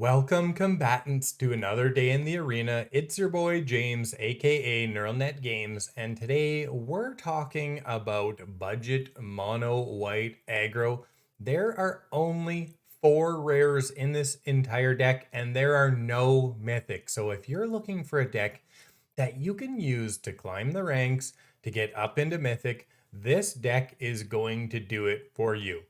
Welcome, combatants, to another day in the arena. It's your boy James, aka NeuralNet Games, and today we're talking about budget mono white aggro. There are only 4 rares in this entire deck, and there are no mythics. So if you're looking for a deck that you can use to climb the ranks, to get up into mythic, this deck is going to do it for you.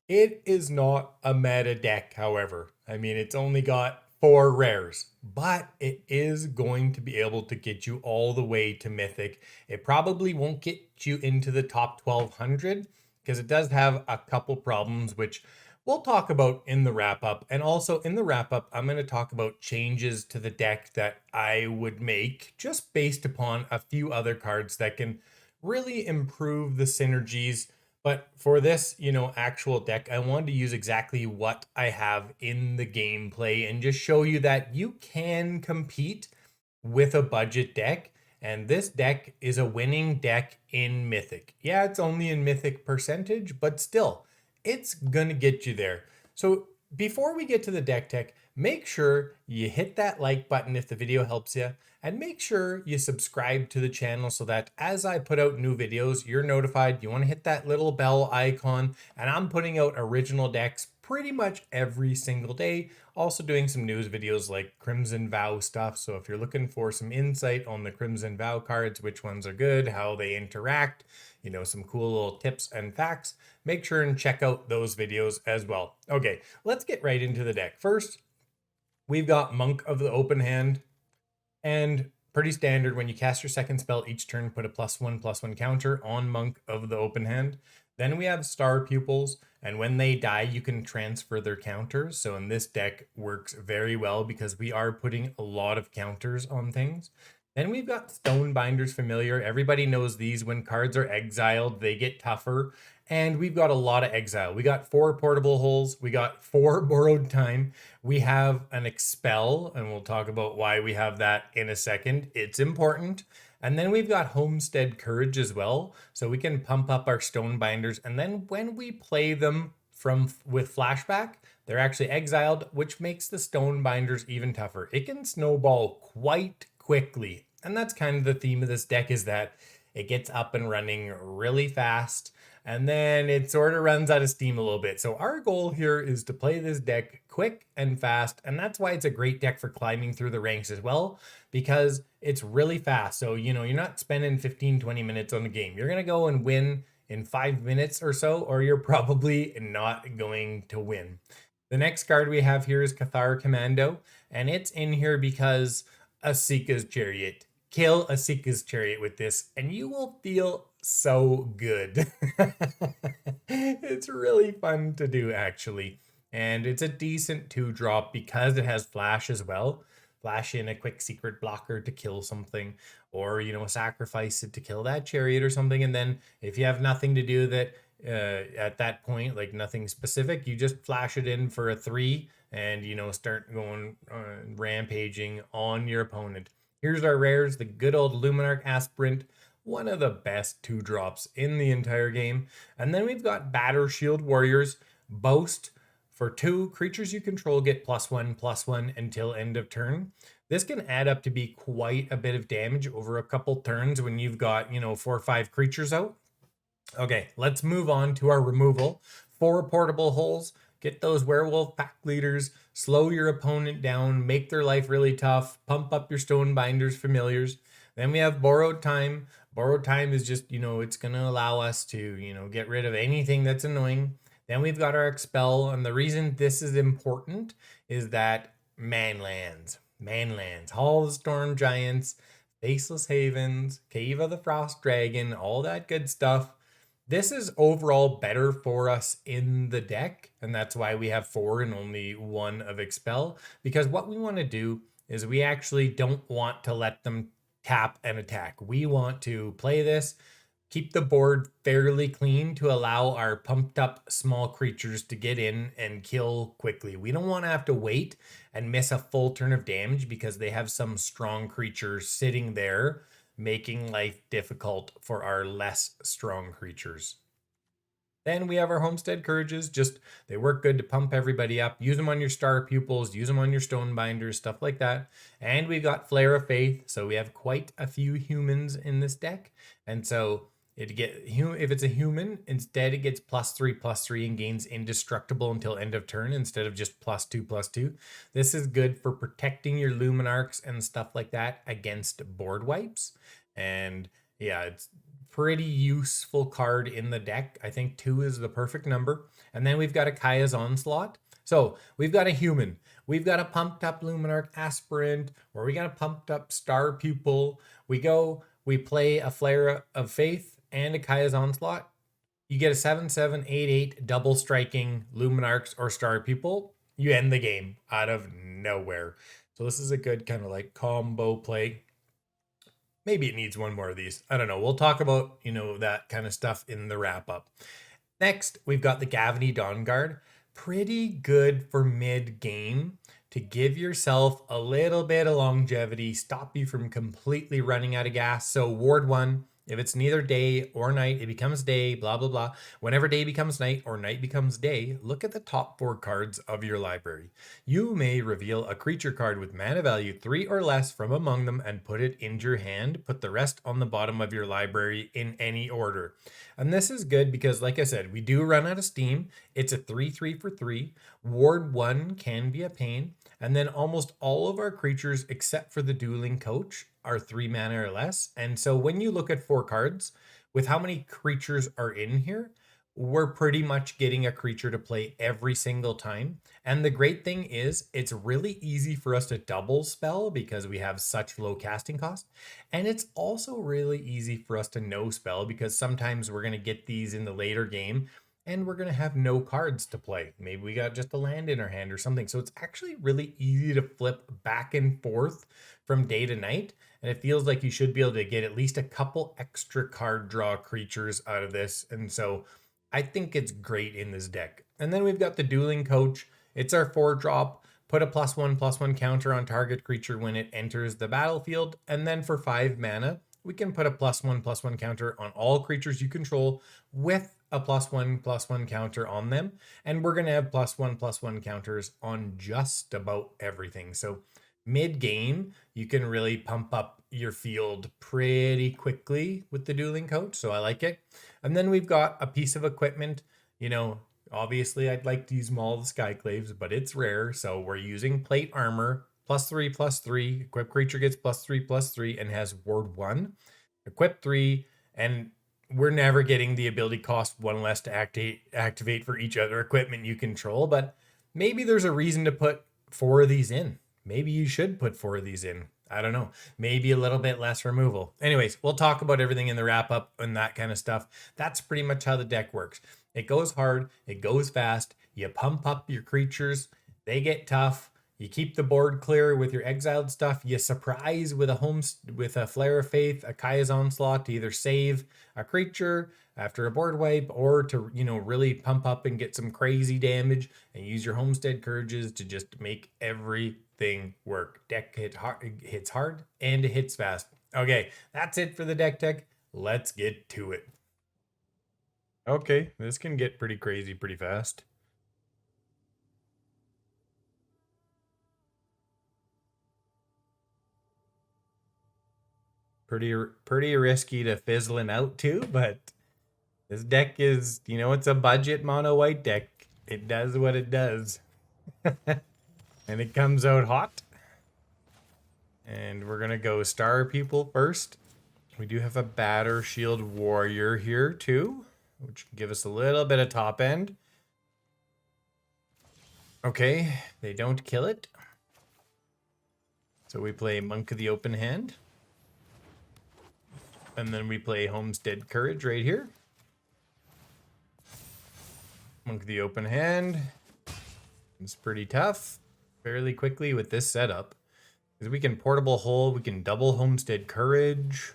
It is not a meta deck, however. I mean, it's only got 4 rares, but it is going to be able to get you all the way to Mythic. It probably won't get you into the top 1200 because it does have a couple problems, which we'll talk about in the wrap up. And also in the wrap up, I'm going to talk about changes to the deck that I would make just based upon a few other cards that can really improve the synergies. But for this, actual deck, I wanted to use exactly what I have in the gameplay and just show you that you can compete with a budget deck. And this deck is a winning deck in Mythic. Yeah, it's only in Mythic percentage, but still, it's gonna get you there. So before we get to the deck tech, make sure you hit that like button if the video helps you, and make sure you subscribe to the channel so that as I put out new videos, you're notified. You want to hit that little bell icon, and I'm putting out original decks pretty much every single day. Also doing some news videos like Crimson Vow stuff. So if you're looking for some insight on the Crimson Vow cards, which ones are good, how they interact, some cool little tips and facts, make sure and check out those videos as well. Okay, let's get right into the deck. First, we've got Monk of the Open Hand, and pretty standard, when you cast your second spell each turn, put a +1/+1 counter on Monk of the Open Hand. Then we have Star Pupils, and when they die, you can transfer their counters. So in this deck, works very well because we are putting a lot of counters on things. Then we've got Stonebinder's Familiar. Everybody knows these. When cards are exiled, they get tougher. And we've got a lot of exile. We got 4 portable holes. We got 4 borrowed time. We have an Expel, and we'll talk about why we have that in a second. It's important. And then we've got Homestead Courage as well. So we can pump up our Stonebinders. And then when we play them with flashback, they're actually exiled, which makes the Stonebinders even tougher. It can snowball quite quickly. And that's kind of the theme of this deck, is that it gets up and running really fast, and then it sort of runs out of steam a little bit. So our goal here is to play this deck quick and fast, and that's why it's a great deck for climbing through the ranks as well, because it's really fast. So, you're not spending 15-20 minutes on the game. You're going to go and win in 5 minutes or so, or you're probably not going to win. The next card we have here is Cathar Commando, and it's in here because Asika's Chariot. Kill Asika's Chariot with this, and you will feel so good. It's really fun to do, actually. And it's a decent 2-drop because it has flash as well. Flash in a quick secret blocker to kill something, or, sacrifice it to kill that chariot or something. And then if you have nothing to do that at that point, like nothing specific, you just flash it in for a 3 and, start going rampaging on your opponent. Here's our rares, the good old Luminarch Aspirant, one of the best 2-drops in the entire game. And then we've got Battershield Warriors, Boast. For 2 creatures you control, get +1/+1 until end of turn. This can add up to be quite a bit of damage over a couple turns when you've got, 4 or 5 creatures out. Okay, let's move on to our removal. 4 portable holes. Get those werewolf pack leaders, slow your opponent down, make their life really tough, pump up your Stonebinders Familiars. Then we have Borrowed Time. Borrowed Time is just, it's going to allow us to, get rid of anything that's annoying. Then we've got our Expel, and the reason this is important is that manlands, Hall of the Storm Giants, Faceless Havens, Cave of the Frost Dragon, all that good stuff. This is overall better for us in the deck, and that's why we have 4 and only 1 of Expel, because what we want to do is we actually don't want to let them tap and attack. We want to play this, keep the board fairly clean to allow our pumped up small creatures to get in and kill quickly. We don't want to have to wait and miss a full turn of damage because they have some strong creatures sitting there, making life difficult for our less strong creatures. Then we have our Homestead Courages. Just they work good to pump everybody up. Use them on your Star Pupils. Use them on your Stonebinders, stuff like that. And we've got Flare of Faith. So we have quite a few humans in this deck. And so if it's a human, instead it gets +3/+3 and gains indestructible until end of turn instead of just +2/+2. This is good for protecting your Luminarchs and stuff like that against board wipes. And yeah, it's pretty useful card in the deck. I think 2 is the perfect number. And then we've got a Kaya's Onslaught. So we've got a human. We've got a pumped up Luminarch Aspirant, or we got a pumped up Star Pupil. We play a Flare of Faith and a Kaya's Onslaught. You get a 7/7/8/8 double striking Luminarchs or Star Pupil. You end the game out of nowhere. So this is a good kind of like combo play. Maybe it needs one more of these. I don't know. We'll talk about, that kind of stuff in the wrap up. Next, we've got the Gavony Dawnguard. Pretty good for mid game to give yourself a little bit of longevity, stop you from completely running out of gas. So ward 1, if it's neither day or night, it becomes day, blah, blah, blah. Whenever day becomes night or night becomes day, look at the top 4 cards of your library. You may reveal a creature card with mana value 3 or less from among them and put it into your hand. Put the rest on the bottom of your library in any order. And this is good because, like I said, we do run out of steam. It's a 3/3 for 3. Ward 1 can be a pain. And then almost all of our creatures, except for the Dueling Coach, are 3 mana or less. And so when you look at 4 cards, with how many creatures are in here, we're pretty much getting a creature to play every single time. And the great thing is, it's really easy for us to double spell because we have such low casting cost. And it's also really easy for us to no spell because sometimes we're going to get these in the later game and we're going to have no cards to play. Maybe we got just a land in our hand or something. So it's actually really easy to flip back and forth from day to night. And it feels like you should be able to get at least a couple extra card draw creatures out of this. And so I think it's great in this deck. And then we've got the Dueling Coach. It's our 4-drop. Put a +1/+1 counter on target creature when it enters the battlefield. And then for 5 mana, we can put a +1/+1 counter on all creatures you control with a +1/+1 counter on them. And we're going to have +1/+1 counters on just about everything. So mid game, you can really pump up your field pretty quickly with the Dueling Coach. So I like it. And then we've got a piece of equipment. Obviously I'd like to use Maul of the Skyclaves, but it's rare. So we're using plate armor, +3/+3. Equip creature gets +3/+3 and has ward 1. Equip 3, and we're never getting the ability cost 1 less to activate for each other equipment you control, but maybe there's a reason to put 4 of these in. Maybe you should put 4 of these in. I don't know. Maybe a little bit less removal. Anyways, we'll talk about everything in the wrap up and that kind of stuff. That's pretty much how the deck works. It goes hard. It goes fast. You pump up your creatures. They get tough. You keep the board clear with your exiled stuff. You surprise with a Flare of Faith, a Kaya's Onslaught to either save a creature after a board wipe or to, really pump up and get some crazy damage, and use your Homestead Courages to just make everything work. Deck hits hard and it hits fast. Okay, that's it for the deck tech. Let's get to it. Okay, this can get pretty crazy pretty fast. Pretty risky to fizzling out too, but this deck is, it's a budget mono white deck. It does what it does. And it comes out hot. And we're going to go Star Pupil first. We do have a Battershield Warrior here too, which can give us a little bit of top end. Okay, they don't kill it. So we play Monk of the Open Hand. And then we play Homestead Courage right here. Monk of the Open Hand. It's pretty tough fairly quickly with this setup. Because we can Portable Hole, we can double Homestead Courage.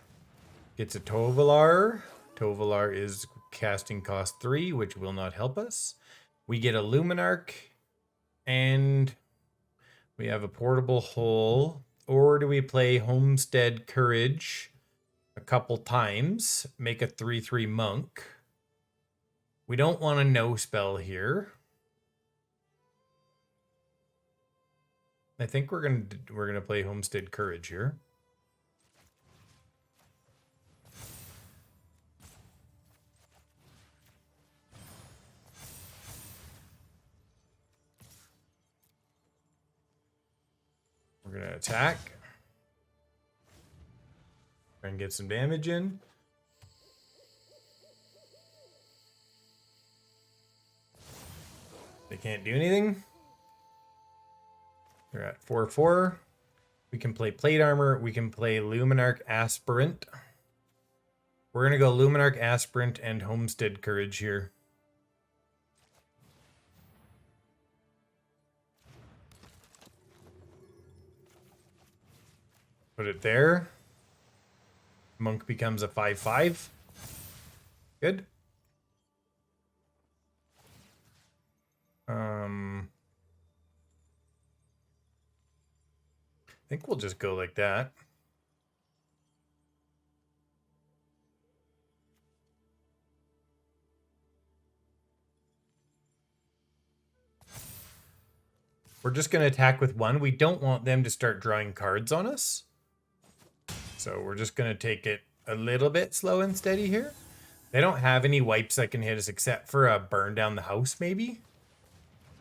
Gets a Tovolar. Tovolar is casting cost 3, which will not help us. We get a Luminarch. And we have a Portable Hole. Or do we play Homestead Courage a couple times, make a 3/3 monk, We don't want a no spell here. I think we're gonna play Homestead Courage here. We're gonna attack. Try and get some damage in. They can't do anything. They're at 4/4. We can play Plate Armor. We can play Luminarch Aspirant. We're going to go Luminarch Aspirant and Homestead Courage here. Put it there. Monk becomes a 5/5. Good. I think we'll just go like that. We're just going to attack with one. We don't want them to start drawing cards on us. So we're just going to take it a little bit slow and steady here. They don't have any wipes that can hit us except for a burn down the house, maybe.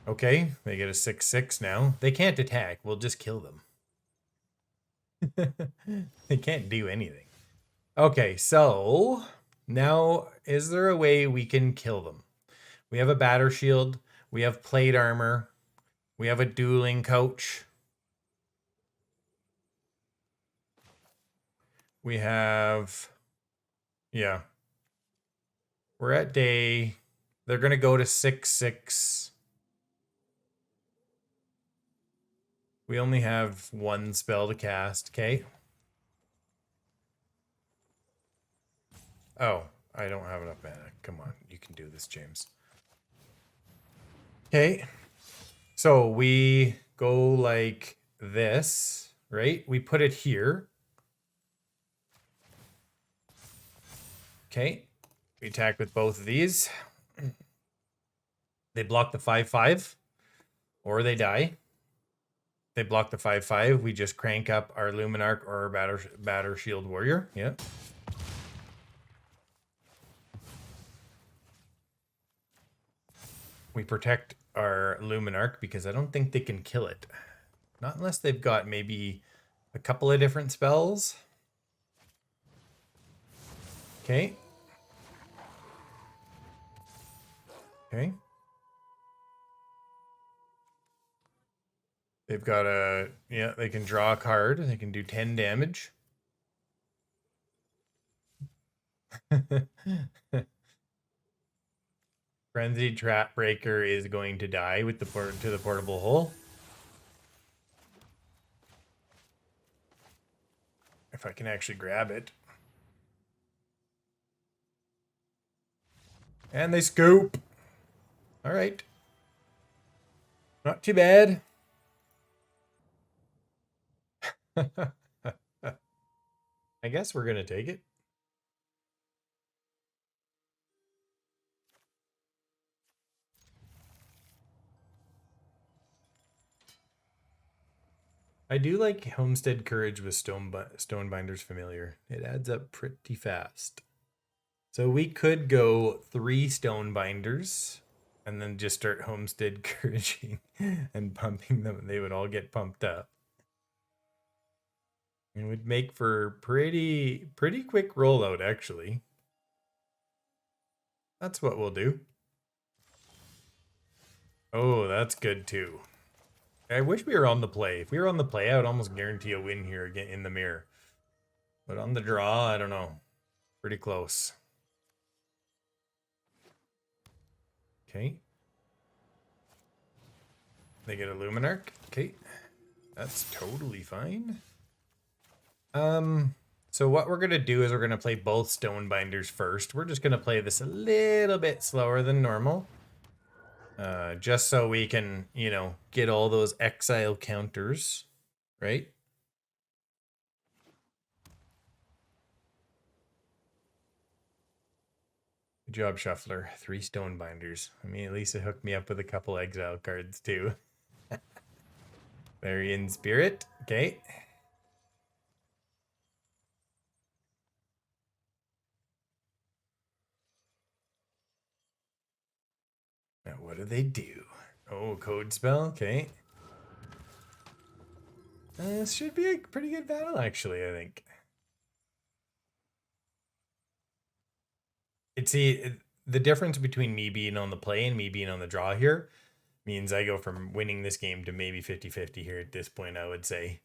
Okay, they get a 6/6 now. They can't attack. We'll just kill them. They can't do anything. Okay, so now is there a way we can kill them? We have a Battershield. We have Plate Armor. We have a Dueling Coach. We have... Yeah. We're at day... They're going to go to 6/6. We only have one spell to cast, okay? Oh, I don't have enough mana. Come on, you can do this, James. Okay. So we go like this, right? We put it here. Okay. We attack with both of these. They block the 5/5, or they die. They block the 5/5. We just crank up our Luminarch or our Battershield Warrior. Yeah. We protect our Luminarch because I don't think they can kill it. Not unless they've got maybe a couple of different spells. Okay. Okay. They've got a... Yeah, they can draw a card. They can do 10 damage. Frenzied Trap Breaker is going to die with the to the portable hole. If I can actually grab it. And they scoop. All right. Not too bad. I guess we're going to take it. I do like Homestead Courage with Stonebinder's Familiar. It adds up pretty fast. So we could go 3 Stonebinders and then just start Homestead Couraging and pumping them. They would all get pumped up. It would make for pretty quick rollout, actually. That's what we'll do. Oh, that's good too. I wish we were on the play. If we were on the play, I would almost guarantee a win here again in the mirror. But on the draw, I don't know. Pretty close. Okay. They get a Luminarch. Okay. That's totally fine. So what we're going to do is we're going to play both Stonebinders first. We're just going to play this a little bit slower than normal. Just so we can, you know, get all those exile counters, right? Good job, Shuffler. 3 Stonebinders. I mean, at least it hooked me up with a couple exile cards, too. Very in spirit. Okay. Now, what do they do? Oh, code spell. Okay. This should be a pretty good battle, actually, I think. The difference between me being on the play and me being on the draw here means I go from winning this game to maybe 50-50 here at this point, I would say.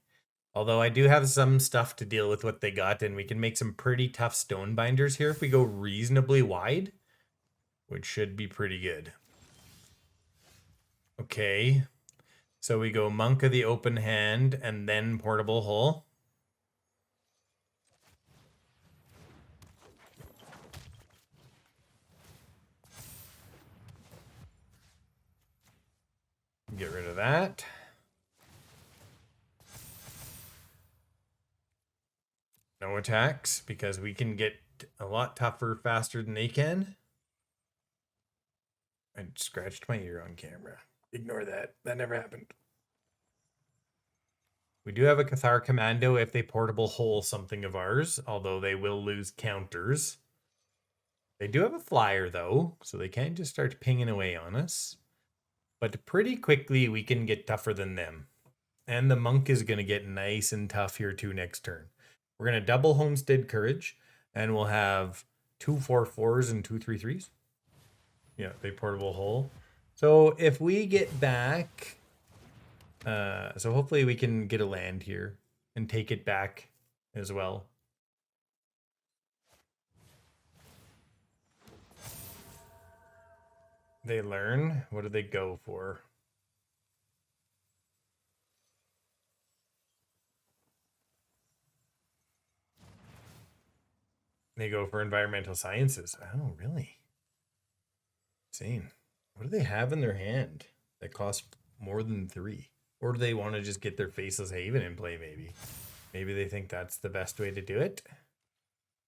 Although I do have some stuff to deal with what they got, and we can make some pretty tough Stonebinders here if we go reasonably wide, which should be pretty good. Okay, so we go Monk of the Open Hand and then Portable Hull. Get rid of that. No attacks, because we can get a lot tougher faster than they can. I scratched my ear on camera. Ignore that. That never happened. We do have a Cathar Commando if they portable hole something of ours, although they will lose counters. They do have a flyer, though, so they can't just start pinging away on us. But pretty quickly, we can get tougher than them. And the Monk is going to get nice and tough here, too, next turn. We're going to double Homestead Courage, and we'll have 2 4/4s and 2 3/3s. Yeah, they portable hole. So if we get back... so hopefully we can get a land here and take it back as well. They learn. What do they go for? They go for environmental sciences. Oh, really? Insane. What do they have in their hand that costs more than 3? Or do they want to just get their Faceless Haven in play, maybe? Maybe they think that's the best way to do it.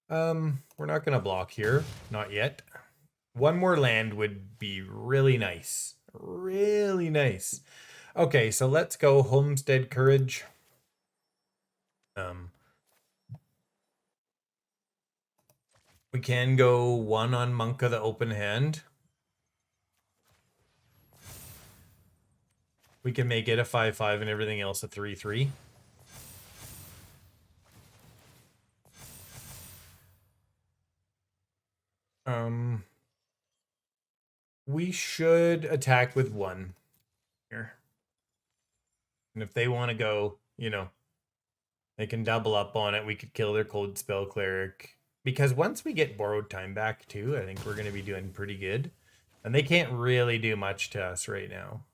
We're not going to block here. Not yet. One more land would be really nice. Really nice. Okay, so let's go Homestead Courage. We can go 1 on Monk of the Open Hand. We can make it a 5/5 and everything else a 3/3. We should attack with 1 here. And if they want to go, you know, they can double up on it. We could kill their Cold Spell Cleric. Because once we get Borrowed Time back too, I think we're going to be doing pretty good. And they can't really do much to us right now.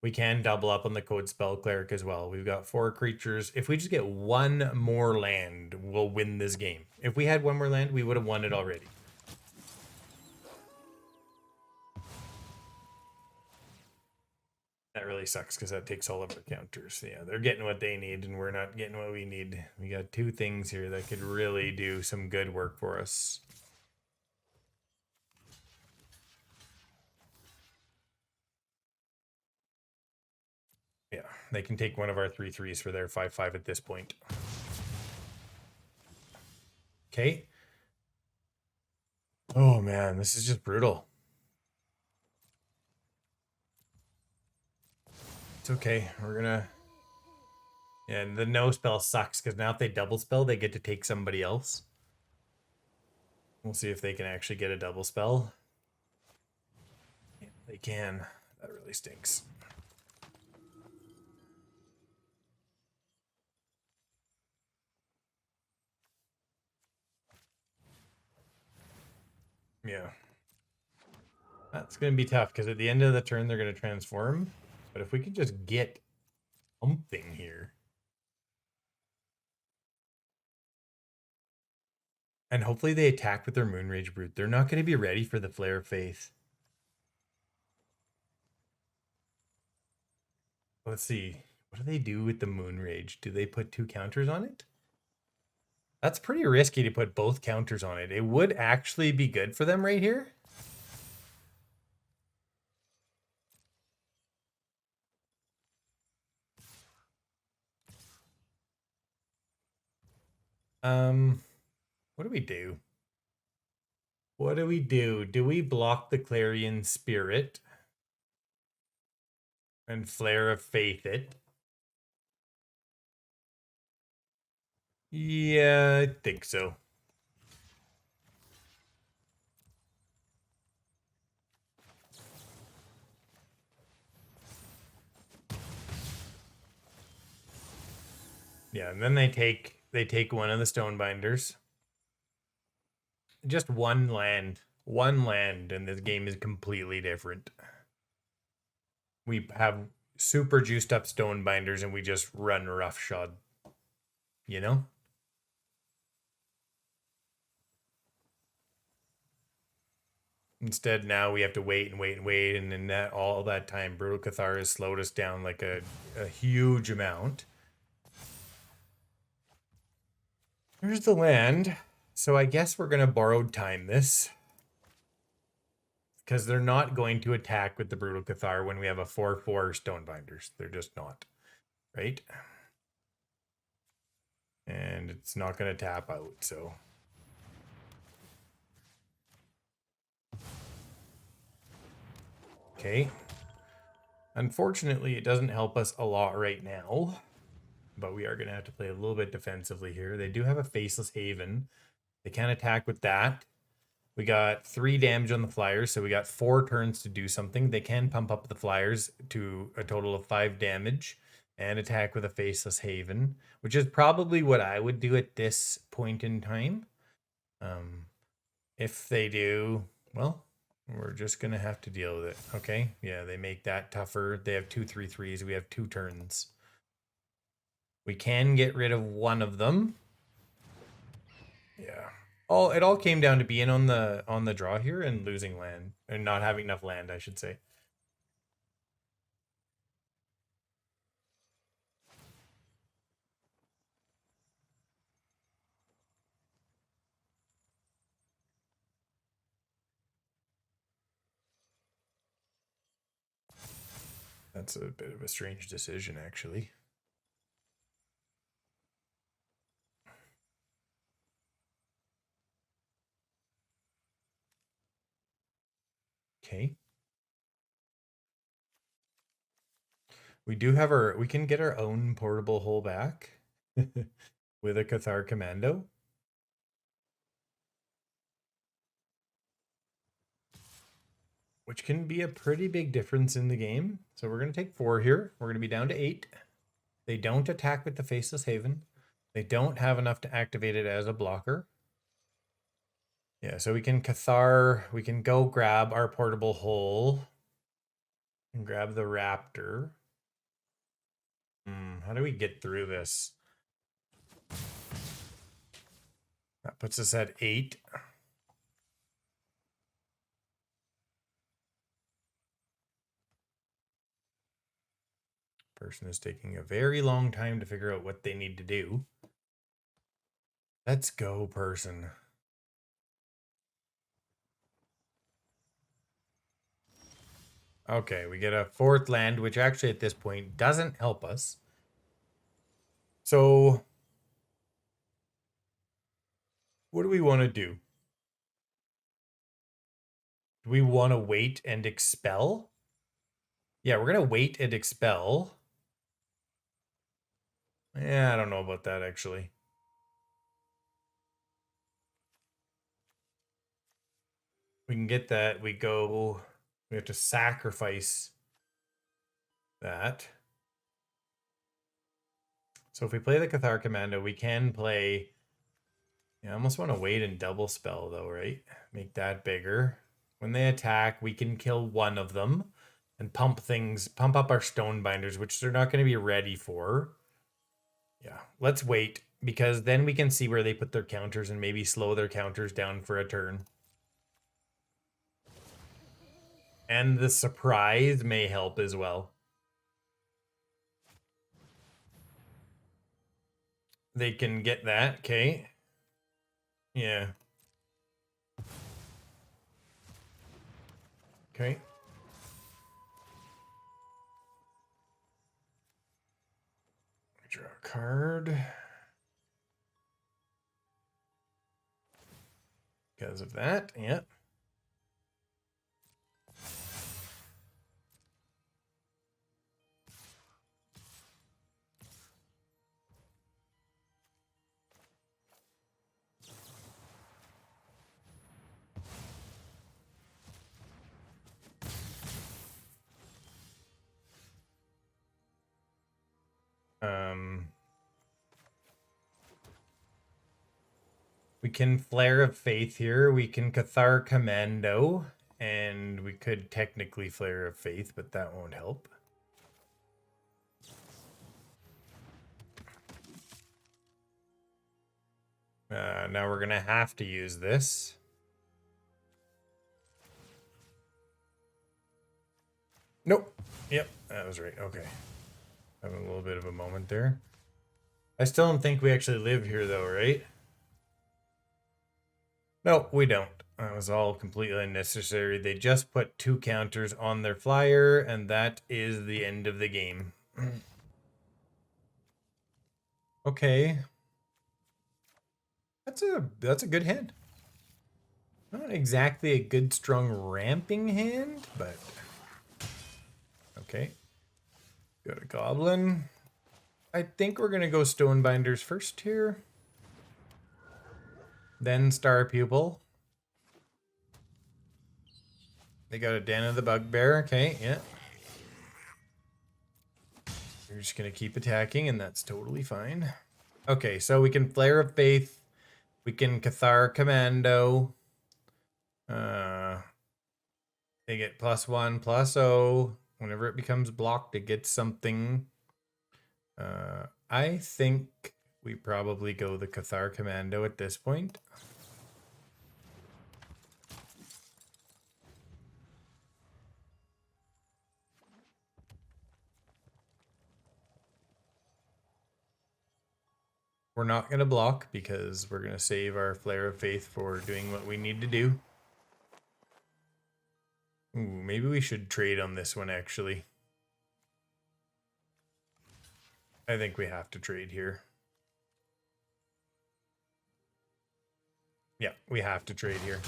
We can double up on the Code Spell Cleric as well. We've got 4 creatures. If we just get 1 more land, we'll win this game. If we had 1 more land, we would have won it already. That really sucks because that takes all of our counters. Yeah, they're getting what they need and we're not getting what we need. We got 2 things here that could really do some good work for us. Yeah, they can take one of our 3/3s for their 5/5 at this point. Okay. Oh man, this is just brutal. It's okay. We're gonna... Yeah, and the no spell sucks because now if they double spell, they get to take somebody else. We'll see if they can actually get a double spell. Yeah, they can. That really stinks. Yeah. That's going to be tough because at the end of the turn, they're going to transform. But if we could just get something here. And hopefully they attack with their Moonrage Brute. They're not going to be ready for the Flare of Faith. Let's see. What do they do with the Moonrage? Do they put 2 counters on it? That's pretty risky to put both counters on it. It would actually be good for them right here. What do we do? What do we do? Do we block the Clarion Spirit and Flare of Faith it? Yeah, I think so. Yeah, and then they take one of the Stonebinders. Just one land, and this game is completely different. We have super juiced up Stonebinders, and we just run roughshod. You know. Instead, now we have to wait and wait and wait, and in that all that time, Brutal Cathar has slowed us down like a huge amount. Here's the land. So I guess we're gonna borrowed time this. Because they're not going to attack with the Brutal Cathar when we have a 4/4 Stonebinders. They're just not. Right? And it's not gonna tap out, so. Okay. Unfortunately, it doesn't help us a lot right now. But we are going to have to play a little bit defensively here. They do have a Faceless Haven. They can attack with that. We got 3 damage on the Flyers, so we got 4 turns to do something. They can pump up the Flyers to a total of 5 damage and attack with a Faceless Haven, which is probably what I would do at this point in time. If they do, well, we're just going to have to deal with it. Okay, yeah, they make that tougher. They have 2 3/3s. We have 2 turns. We can get rid of one of them. Yeah. It all came down to being on the draw here and losing land. And not having enough land, I should say. That's a bit of a strange decision, actually. Okay. We do have we can get our own portable hull back with a Cathar Commando. Which can be a pretty big difference in the game. So we're going to take 4 here. We're going to be down to 8. They don't attack with the Faceless Haven. They don't have enough to activate it as a blocker. Yeah, so we can Cathar, we can go grab our portable hull and grab the Raptor. How do we get through this? That puts us at 8. Person is taking a very long time to figure out what they need to do. Let's go, person. Okay, we get a 4th land, which actually at this point doesn't help us. So, what do we want to do? Do we want to wait and expel? Yeah, we're going to wait and expel. Yeah, I don't know about that, actually. We can get that. We have to sacrifice that. So if we play the Cathar Commando, we can play... Yeah, I almost want to wait and double spell, though, right? Make that bigger. When they attack, we can kill one of them and pump up our Stonebinders, which they're not going to be ready for. Yeah, let's wait, because then we can see where they put their counters and maybe slow their counters down for a turn. And the surprise may help as well. They can get that, okay. Yeah. Okay. Draw a card. Because of that, yeah. We can Flare of Faith here. We can Cathar Commando. And we could technically Flare of Faith, but that won't help. Now we're going to have to use this. Nope. Yep, that was right. Okay. Having a little bit of a moment there. I still don't think we actually live here, though, right? No, we don't. That was all completely unnecessary. They just put 2 counters on their flyer, and that is the end of the game. Okay. That's a good hand. Not exactly a good, strong ramping hand, but okay. Got a goblin. I think we're gonna go Stonebinders first here. Then Star Pupil. They got a Den of the Bugbear. Okay, yeah. You're just gonna keep attacking, and that's totally fine. Okay, so we can Flare of Faith. We can Cathar Commando. They get +1/+0. Whenever it becomes blocked, it gets something. I think we probably go the Cathar Commando at this point. We're not going to block because we're going to save our Flare of Faith for doing what we need to do. Ooh, maybe we should trade on this one, actually. I think we have to trade here. Yeah, we have to trade here.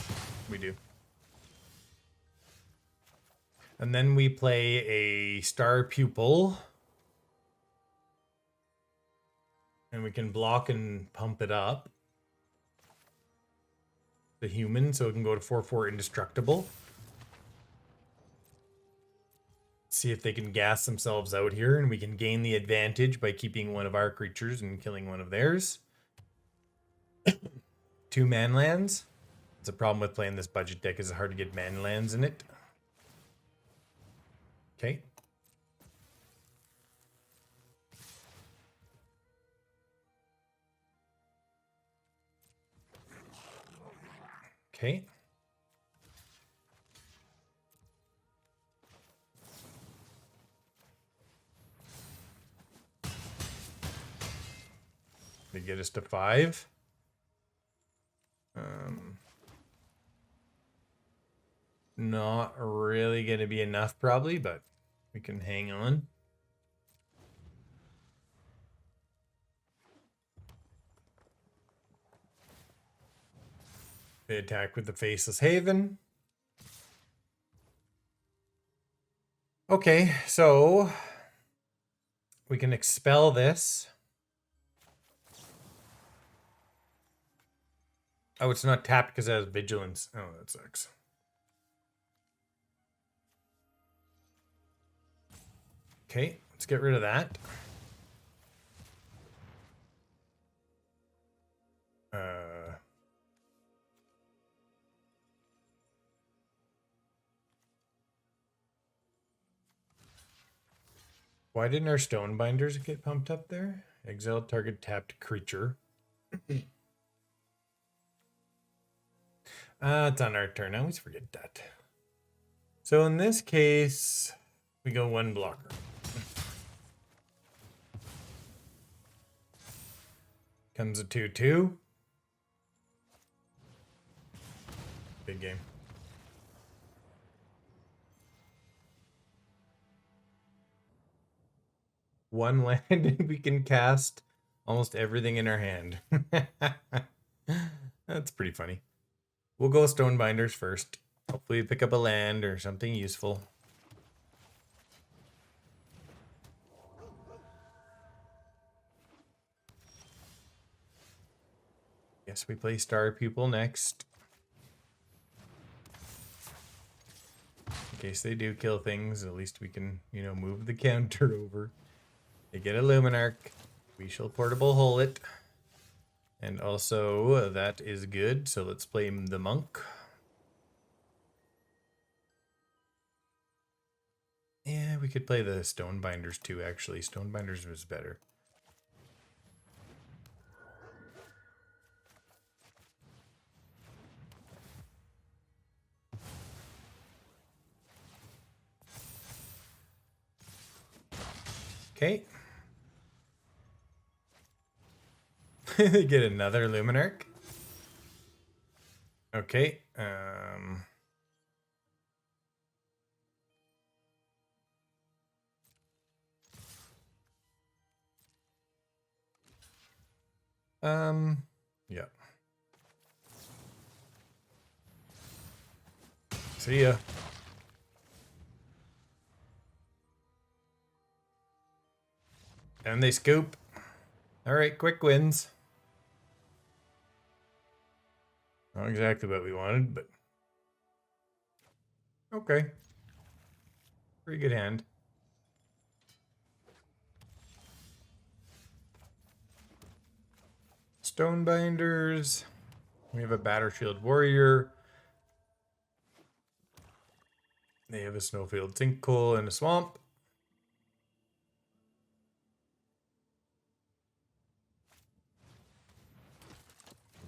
We do. And then we play a Star Pupil. And we can block and pump it up. The human, so it can go to 4/4 indestructible. See if they can gas themselves out here, and we can gain the advantage by keeping one of our creatures and killing one of theirs. 2 man lands. It's a problem with playing this budget deck, is it's hard to get man lands in it. Okay. Okay. They get us to 5. Not really going to be enough, probably, but we can hang on. They attack with the Faceless Haven. Okay, so we can expel this. Oh, it's not tapped because it has Vigilance. Oh, that sucks. Okay, let's get rid of that. Why didn't our Stonebinders get pumped up there? Exile target tapped creature. It's on our turn. I always forget that. So in this case, we go 1 blocker. Comes a 2/2. Big game. One land and we can cast almost everything in our hand. That's pretty funny. We'll go Stonebinders first. Hopefully pick up a land or something useful. Guess we play Star Pupil next. In case they do kill things, at least we can, move the counter over. They get a Luminarch. We shall portable hole it. And also, that is good. So let's play the Monk. Yeah, we could play the Stonebinders too, actually. Stonebinders was better. Okay. They get another Luminarch. Okay. Yeah. See ya. And they scoop. All right, quick wins. Not exactly what we wanted, but okay. Pretty good hand. Stonebinders. We have a Battershield Warrior. They have a Snowfield Sinkhole and a Swamp.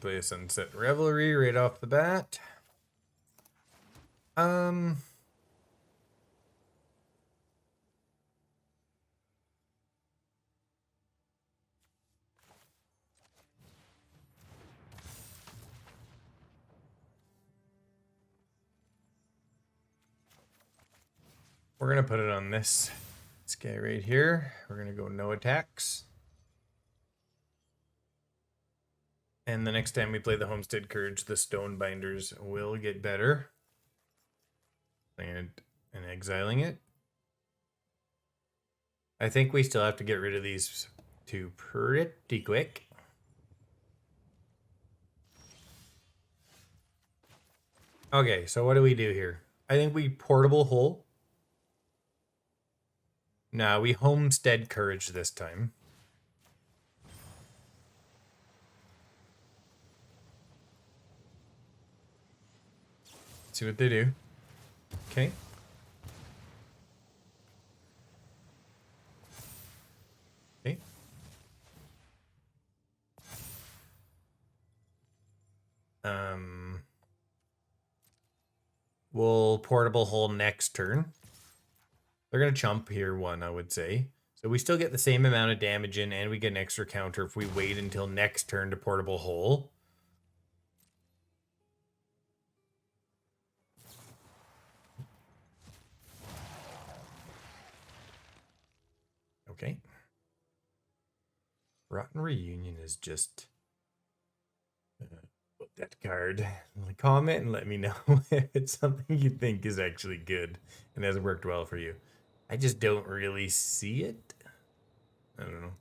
Play a Sunset Revelry right off the bat. We're gonna put it on this guy right here. We're gonna go no attacks. And the next time we play the Homestead Courage, the Stonebinders will get better. And exiling it. I think we still have to get rid of these two pretty quick. Okay, so what do we do here? I think we portable hole. No, we Homestead Courage this time. See what they do. Okay. Okay. We'll portable hole next turn. They're going to chump here one, I would say. So we still get the same amount of damage in, and we get an extra counter if we wait until next turn to portable hole. Okay. Rotten Reunion is just... put that card. Comment and let me know if it's something you think is actually good and has worked well for you. I just don't really see it. I don't know.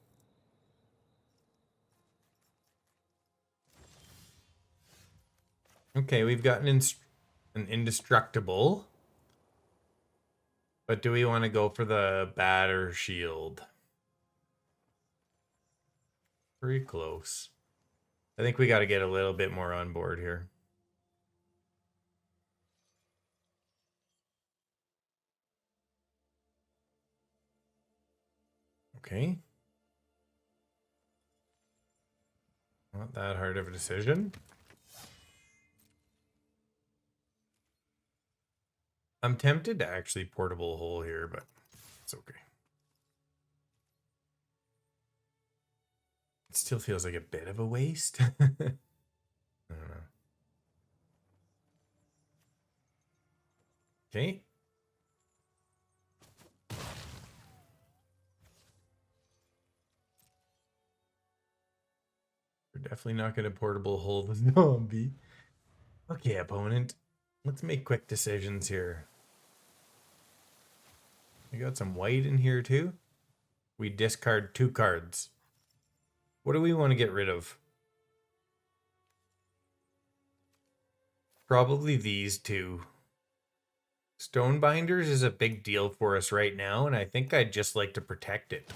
Okay, we've got an indestructible. But do we want to go for the Battershield? Pretty close. I think we got to get a little bit more on board here. Okay. Not that hard of a decision. I'm tempted to actually portable hole here, but it's okay. It still feels like a bit of a waste. I don't know. Okay. We're definitely not going to portable hold the zombie. Okay, opponent. Let's make quick decisions here. We got some white in here too. We discard 2 cards. What do we want to get rid of? Probably these 2. Stonebinders is a big deal for us right now, and I think I'd just like to protect it.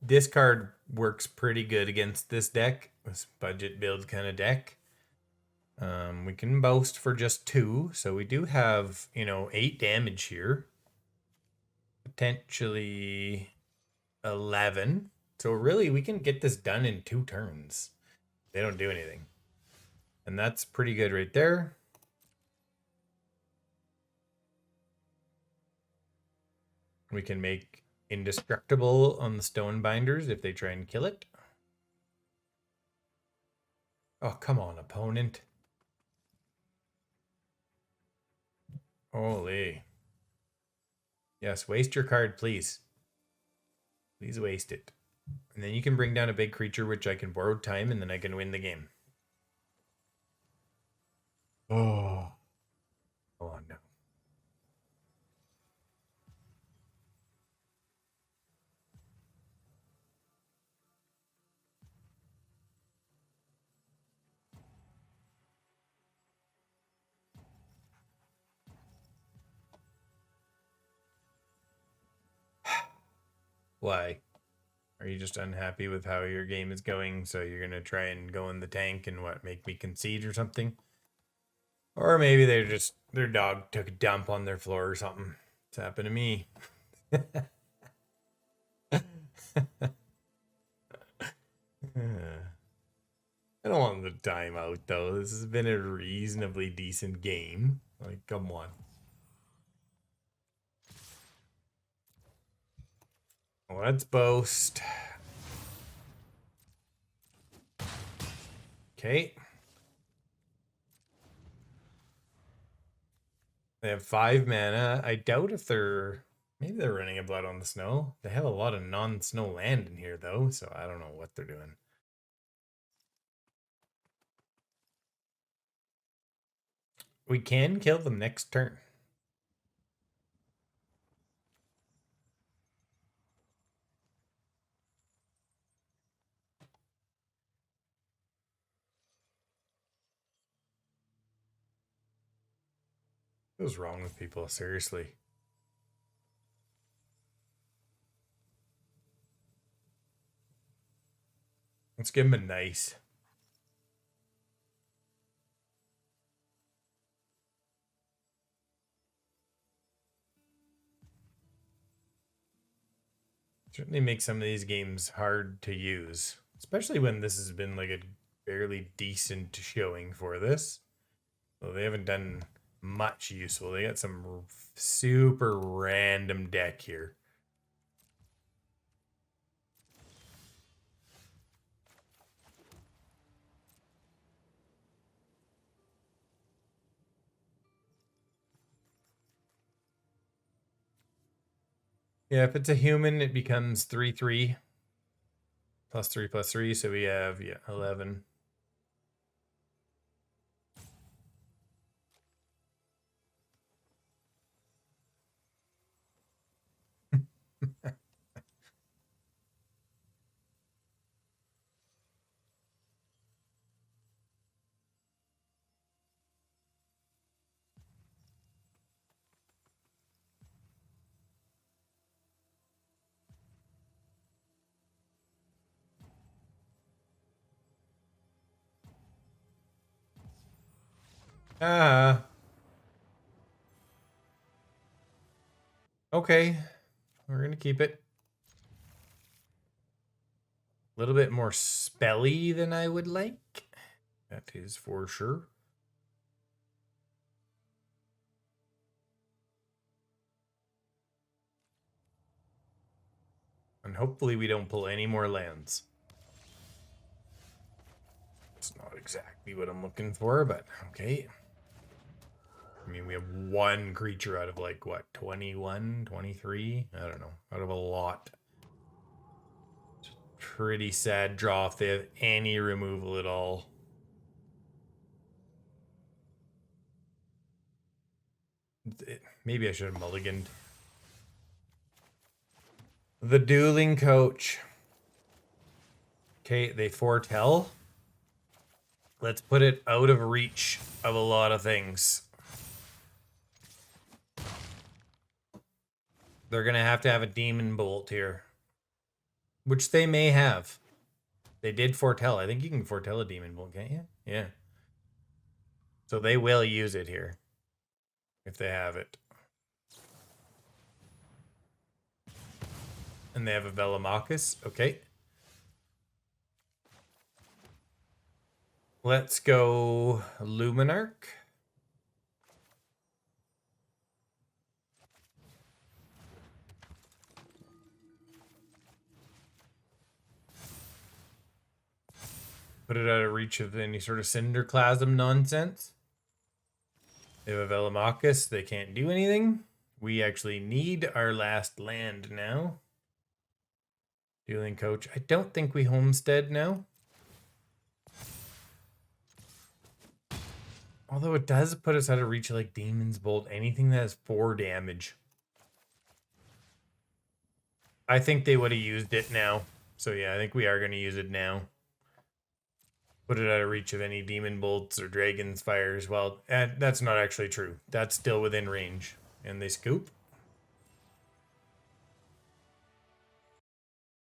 This card works pretty good against this deck, this budget build kind of deck. We can boast for just 2, so we do have, 8 damage here. Potentially 11. So really, we can get this done in 2 turns. They don't do anything. And that's pretty good right there. We can make indestructible on the Stonebinders if they try and kill it. Oh, come on, opponent. Holy. Yes, waste your card, please. Please waste it. And then you can bring down a big creature, which I can borrow time, and then I can win the game. Oh. Oh, no. Why? Are you just unhappy with how your game is going, so you're going to try and go in the tank and what, make me concede or something? Or maybe their dog took a dump on their floor or something. It's happened to me. I don't want the timeout though. This has been a reasonably decent game. Like, come on. Let's boast. Okay. They have 5 mana. I doubt if maybe they're running a Blood on the Snow. They have a lot of non-snow land in here though, so I don't know what they're doing. We can kill them next turn. What's wrong with people? Seriously. Let's give him a nice. Certainly makes some of these games hard to use, especially when this has been like a fairly decent showing for this. Well, they haven't done much useful. They got some super random deck here. Yeah, if it's a human, it becomes 3/3. +3/+3, so we have 11. Ah. Okay. We're going to keep it. A little bit more spelly than I would like. That is for sure. And hopefully we don't pull any more lands. That's not exactly what I'm looking for, but okay. I mean, we have one creature out of like, what, 21, 23? I don't know. Out of a lot. Pretty sad draw if they have any removal at all. Maybe I should have mulliganed. The Dueling Coach. Okay, they foretell. Let's put it out of reach of a lot of things. They're going to have a Demon Bolt here. Which they may have. They did foretell. I think you can foretell a Demon Bolt, can't you? Yeah. So they will use it here. If they have it. And they have a Velomachus. Okay. Let's go Luminarch. Put it out of reach of any sort of Cinderclasm nonsense. They have a Velomachus. They can't do anything. We actually need our last land now. Dueling Coach. I don't think we Homestead now. Although it does put us out of reach of like Demon's Bolt. Anything that has 4 damage. I think they would have used it now. So yeah, I think we are going to use it now. Put it out of reach of any Demon Bolts or Dragon's Fires. Well, that's not actually true. That's still within range. And they scoop.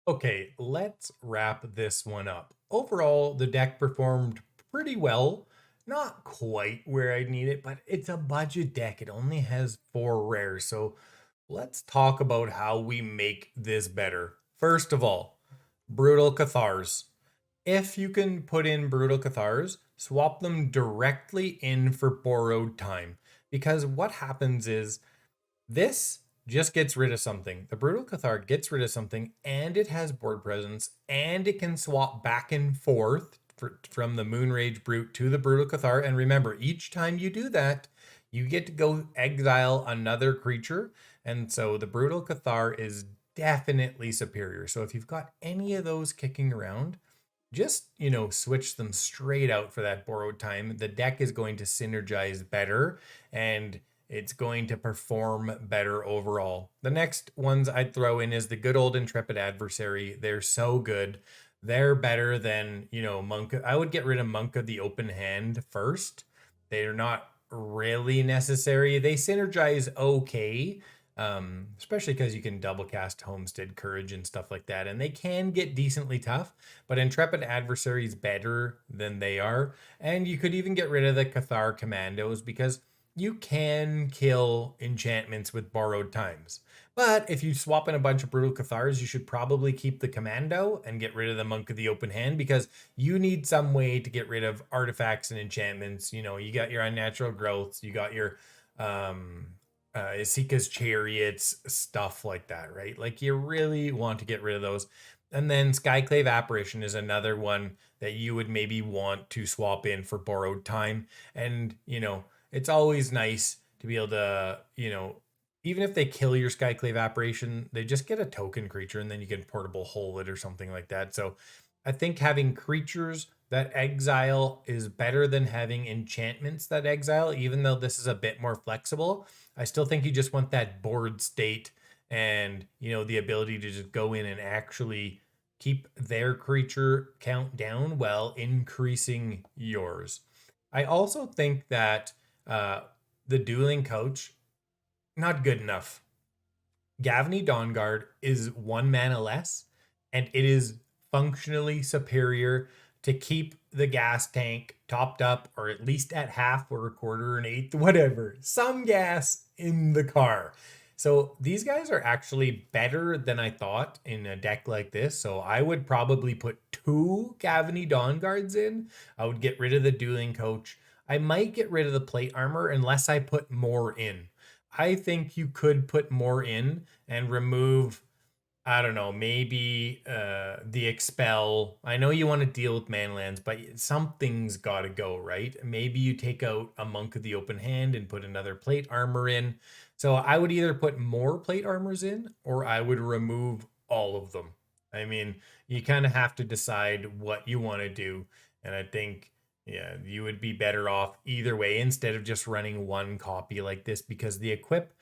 Okay, let's wrap this one up. Overall, the deck performed pretty well. Not quite where I need it, but it's a budget deck. It only has 4 rares. So let's talk about how we make this better. First of all, Brutal Cathars. If you can put in Brutal Cathars, swap them directly in for Borrowed Time. Because what happens is this just gets rid of something. The Brutal Cathar gets rid of something, and it has board presence, and it can swap back and forth from the Moonrage Brute to the Brutal Cathar. And remember, each time you do that, you get to go exile another creature. And so the Brutal Cathar is definitely superior. So if you've got any of those kicking around, just, switch them straight out for that Borrowed Time. The deck is going to synergize better, and it's going to perform better overall. The next ones I'd throw in is the good old Intrepid Adversary. They're so good. They're better than, Monk. I would get rid of Monk of the Open Hand first. They're not really necessary. They synergize okay, especially because you can double cast Homestead Courage and stuff like that. And they can get decently tough, but Intrepid Adversary is better than they are. And you could even get rid of the Cathar Commandos because you can kill enchantments with Borrowed Times. But if you swap in a bunch of Brutal Cathars, you should probably keep the Commando and get rid of the Monk of the Open Hand because you need some way to get rid of artifacts and enchantments. You got your Unnatural Growths, you got your Isika's Chariots, stuff like that, right? Like you really want to get rid of those. And then Skyclave Apparition is another one that you would maybe want to swap in for Borrowed Time. And, it's always nice to be able to, even if they kill your Skyclave Apparition, they just get a token creature and then you can portable hole it or something like that. So I think having creatures that exile is better than having enchantments that exile, even though this is a bit more flexible. I still think you just want that board state and, the ability to just go in and actually keep their creature count down while increasing yours. I also think that the Dueling Coach, not good enough. Gavony Dawnguard is 1 mana less, and it is functionally superior to keep the gas tank topped up, or at least at half or a quarter, an eighth, whatever, some gas in the car. So these guys are actually better than I thought in a deck like this. So I would probably put 2 Gavony Dawnguards in. I would get rid of the Dueling Coach. I might get rid of the plate armor unless I put more in. I think you could put more in and remove I don't know, maybe the Expel. I know you want to deal with manlands, but something's got to go, right? Maybe you take out a Monk of the Open Hand and put another plate armor in. So I would either put more plate armors in or I would remove all of them. I mean, you kind of have to decide what you want to do. And I think, yeah, you would be better off either way instead of just running one copy like this because the equip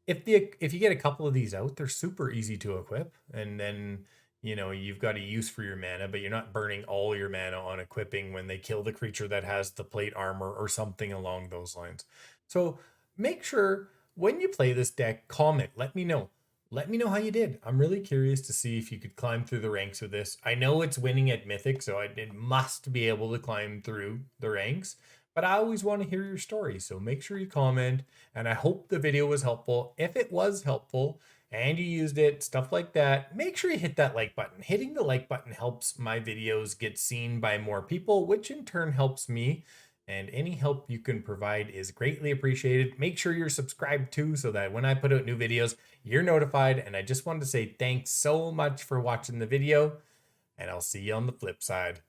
if you get a couple of these out, they're super easy to equip, and then you've got a use for your mana, but you're not burning all your mana on equipping when they kill the creature that has the plate armor or something along those lines. So make sure when you play this deck, comment. Let me know. Let me know how you did. I'm really curious to see if you could climb through the ranks with this. I know it's winning at Mythic, so it must be able to climb through the ranks. But I always want to hear your story, so make sure you comment. And I hope the video was helpful. If it was helpful and you used it, stuff like that, make sure you hit that like button. Hitting the like button helps my videos get seen by more people, which in turn helps me. And any help you can provide is greatly appreciated. Make sure you're subscribed too, so that when I put out new videos, you're notified. And I just wanted to say thanks so much for watching the video, and I'll see you on the flip side.